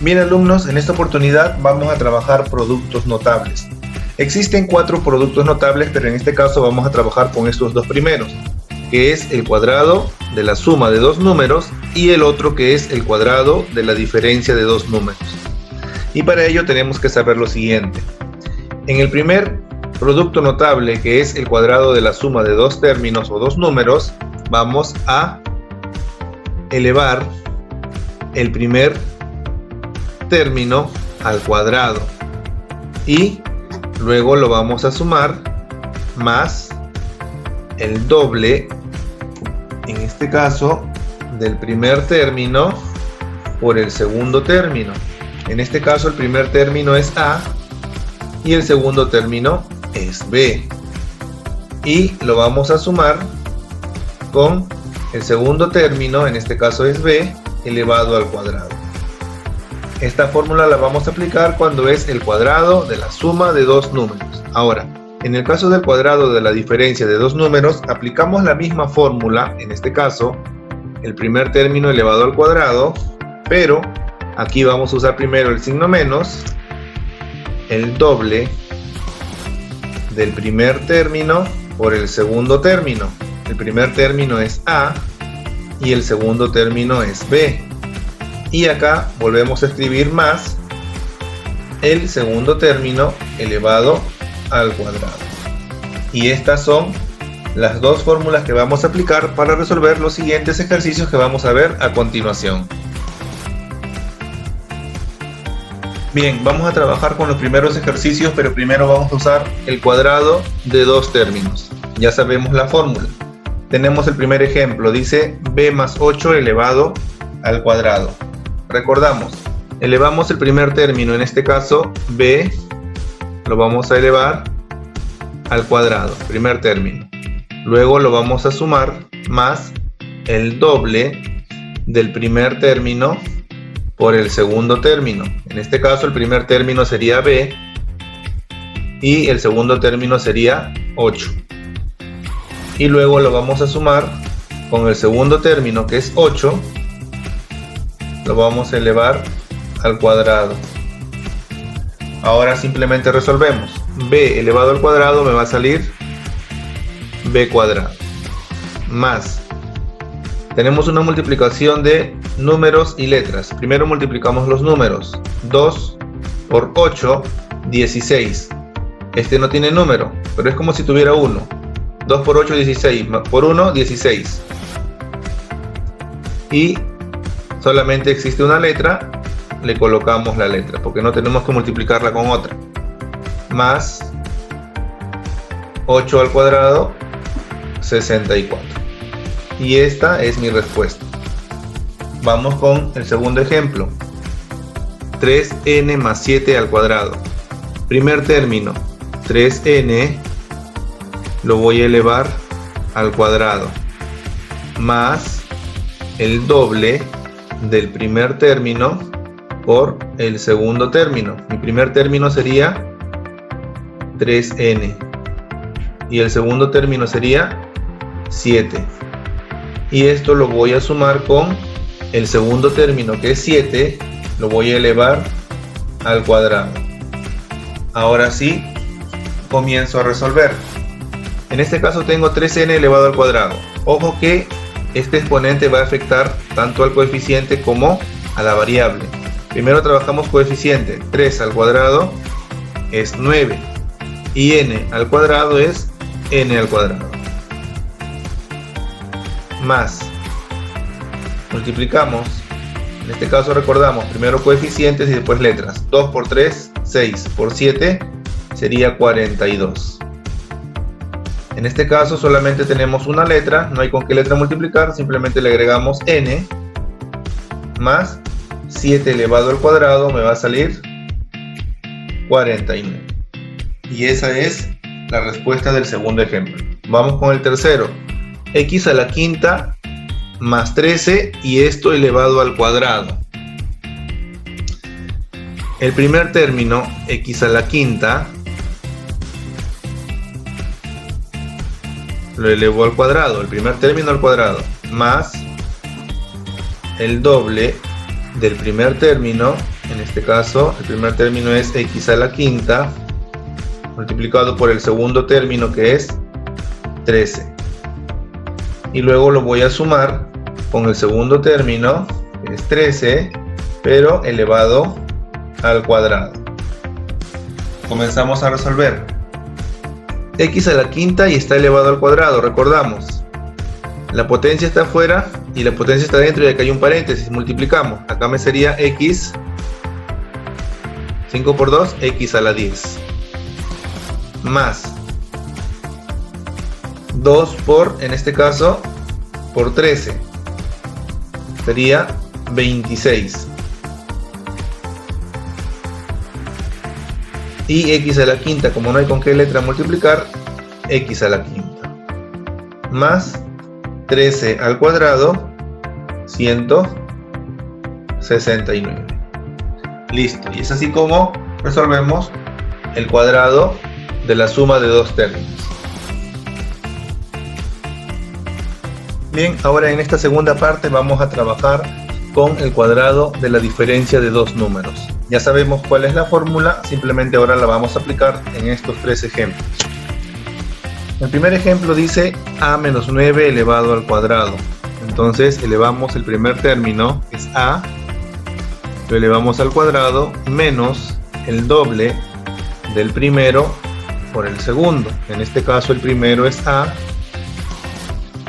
Bien, alumnos, en esta oportunidad vamos a trabajar productos notables. Existen 4 productos notables, pero en este caso vamos a trabajar con estos dos primeros, que es el cuadrado de la suma de dos números y el otro que es el cuadrado de la diferencia de dos números. Y para ello tenemos que saber lo siguiente. En el primer producto notable, que es el cuadrado de la suma de dos términos o dos números, vamos a elevar el primer término al cuadrado y luego lo vamos a sumar más el doble, en este caso, del primer término por el segundo término. En este caso el primer término es A y el segundo término es B. Y lo vamos a sumar con el segundo término, en este caso es B, elevado al cuadrado. Esta fórmula la vamos a aplicar cuando es el cuadrado de la suma de dos números. Ahora, en el caso del cuadrado de la diferencia de dos números, aplicamos la misma fórmula, en este caso, el primer término elevado al cuadrado, pero aquí vamos a usar primero el signo menos, el doble del primer término por el segundo término. El primer término es A y el segundo término es B. Y acá volvemos a escribir más el segundo término elevado al cuadrado. Y estas son las dos fórmulas que vamos a aplicar para resolver los siguientes ejercicios que vamos a ver a continuación. Bien, vamos a trabajar con los primeros ejercicios, pero primero vamos a usar el cuadrado de dos términos. Ya sabemos la fórmula. Tenemos el primer ejemplo, dice b más 8 elevado al cuadrado. Recordamos, elevamos el primer término, en este caso b, lo vamos a elevar al cuadrado, primer término. Luego lo vamos a sumar más el doble del primer término por el segundo término. En este caso el primer término sería b y el segundo término sería 8. Y luego lo vamos a sumar con el segundo término, que es 8, lo vamos a elevar al cuadrado. Ahora simplemente resolvemos. B elevado al cuadrado me va a salir b cuadrado. Más, tenemos una multiplicación de números y letras. Primero multiplicamos los números. 2 por 8, 16. Este no tiene número, pero es como si tuviera 1. 2 por 8, 16. Por 1, 16. Y solamente existe una letra, le colocamos la letra, porque no tenemos que multiplicarla con otra. Más 8 al cuadrado, 64. Y esta es mi respuesta. Vamos con el segundo ejemplo. 3n más 7 al cuadrado. Primer término, 3n, lo voy a elevar al cuadrado. Más el doble del primer término por el segundo término. Mi primer término sería 3n y el segundo término sería 7. Y esto lo voy a sumar con el segundo término, que es 7, lo voy a elevar al cuadrado. Ahora sí, comienzo a resolver. En este caso tengo 3n elevado al cuadrado. Ojo que este exponente va a afectar tanto al coeficiente como a la variable. Primero trabajamos coeficiente. 3 al cuadrado es 9 y n al cuadrado es n al cuadrado. Más, multiplicamos, en este caso recordamos, primero coeficientes y después letras. 2 por 3, 6, por 7 sería 42. En este caso solamente tenemos una letra, no hay con qué letra multiplicar, simplemente le agregamos n más 7 elevado al cuadrado, me va a salir 49. Y esa es la respuesta del segundo ejemplo. Vamos con el tercero. X a la quinta más 13 y esto elevado al cuadrado. El primer término, x a la quinta, lo elevo al cuadrado, el primer término al cuadrado, más el doble del primer término En este caso, el primer término es x a la quinta multiplicado por el segundo término, que es 13. Y luego lo voy a sumar con el segundo término, que es 13, pero elevado al cuadrado. Comenzamos a resolver. X a la quinta y está elevado al cuadrado, recordamos. La potencia está afuera y la potencia está dentro, y acá hay un paréntesis, multiplicamos. Acá me sería x, 5 por 2, x a la 10. Más 2 por, en este caso, por 13. Sería 26. Y x a la quinta, como no hay con qué letra multiplicar, x a la quinta. Más 13 al cuadrado, 169. Listo. Y es así como resolvemos el cuadrado de la suma de dos términos. Bien, ahora en esta segunda parte vamos a trabajar con el cuadrado de la diferencia de dos números. Ya sabemos cuál es la fórmula, simplemente ahora la vamos a aplicar en estos tres ejemplos. El primer ejemplo dice a menos 9 elevado al cuadrado. Entonces elevamos el primer término, que es a, lo elevamos al cuadrado, menos el doble del primero por el segundo. En este caso el primero es a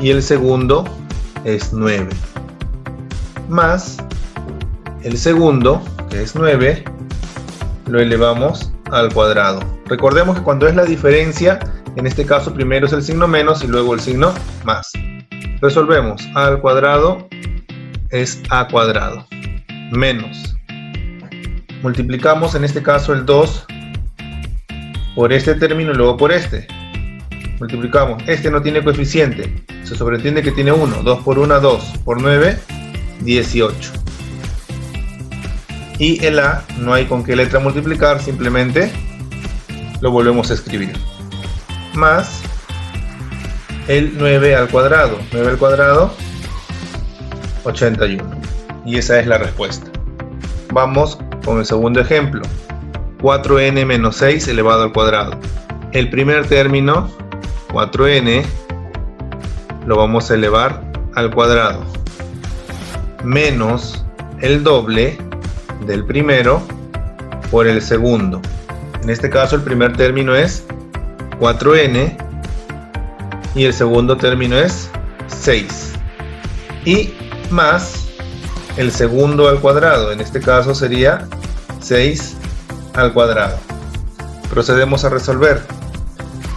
y el segundo es 9. Más el segundo, que es 9, lo elevamos al cuadrado. Recordemos que cuando es la diferencia, en este caso primero es el signo menos y luego el signo más. Resolvemos. A al cuadrado es a cuadrado menos. Multiplicamos en este caso el 2 por este término y luego por este. Multiplicamos. Este no tiene coeficiente. Se sobreentiende que tiene 1. 2 por 1, 2. Por 9, 18. Y el a no hay con qué letra multiplicar. Simplemente lo volvemos a escribir. Más el 9 al cuadrado. 9 al cuadrado, 81. Y esa es la respuesta. Vamos con el segundo ejemplo. 4n menos 6 elevado al cuadrado. El primer término, 4n, lo vamos a elevar al cuadrado. Menos el doble del primero por el segundo. En este caso el primer término es 4n y el segundo término es 6. Y más el segundo al cuadrado. En este caso sería 6 al cuadrado. Procedemos a resolver.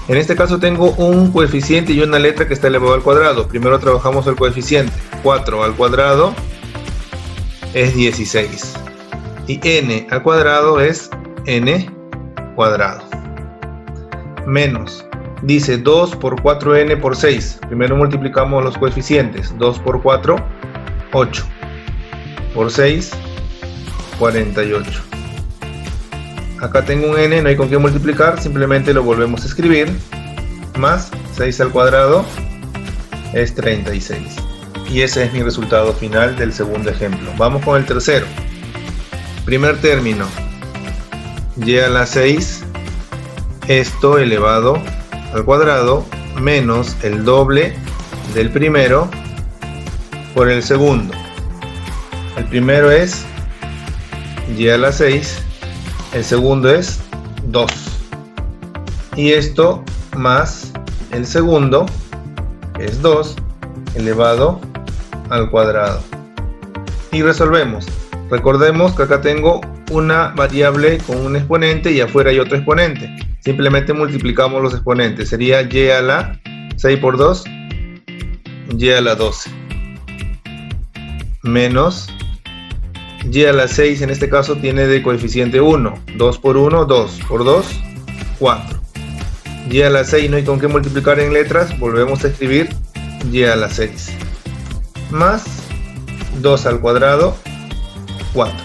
En este caso tengo un coeficiente y una letra que está elevado al cuadrado. Primero trabajamos el coeficiente. 4 al cuadrado es 16. Y n al cuadrado es n cuadrado. Menos. Dice 2 por 4n por 6. Primero multiplicamos los coeficientes. 2 por 4, 8. Por 6, 48. Acá tengo un n, no hay con qué multiplicar, simplemente lo volvemos a escribir. Más 6 al cuadrado es 36. Y ese es mi resultado final del segundo ejemplo. Vamos con el tercero. Primer término, y a la 6, esto elevado al cuadrado, menos el doble del primero por el segundo. El primero es y a la 6, el segundo es 2. Y esto más el segundo, que es 2, elevado al cuadrado. Y resolvemos. Recordemos que acá tengo una variable con un exponente y afuera hay otro exponente. Simplemente multiplicamos los exponentes. Sería y a la 6 por 2, y a la 12. Menos y a la 6, en este caso tiene de coeficiente 1. 2 por 1, 2. Por 2, 4. Y a la 6 no hay con qué multiplicar en letras. Volvemos a escribir y a la 6. Más 2 al cuadrado, 4.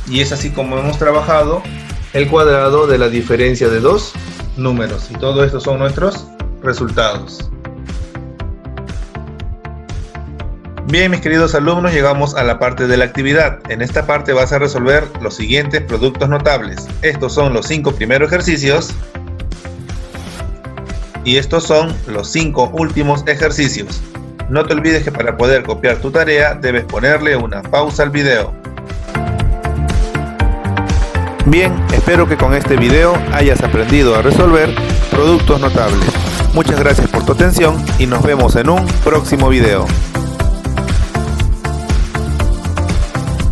Y es así como hemos trabajado el cuadrado de la diferencia de dos números. Y todo esto son nuestros resultados. Bien, mis queridos alumnos, llegamos a la parte de la actividad. En esta parte vas a resolver los siguientes productos notables. Estos son los 5 primeros ejercicios y estos son los 5 últimos ejercicios. No te olvides que para poder copiar tu tarea debes ponerle una pausa al video. Bien, espero que con este video hayas aprendido a resolver productos notables. Muchas gracias por tu atención y nos vemos en un próximo video.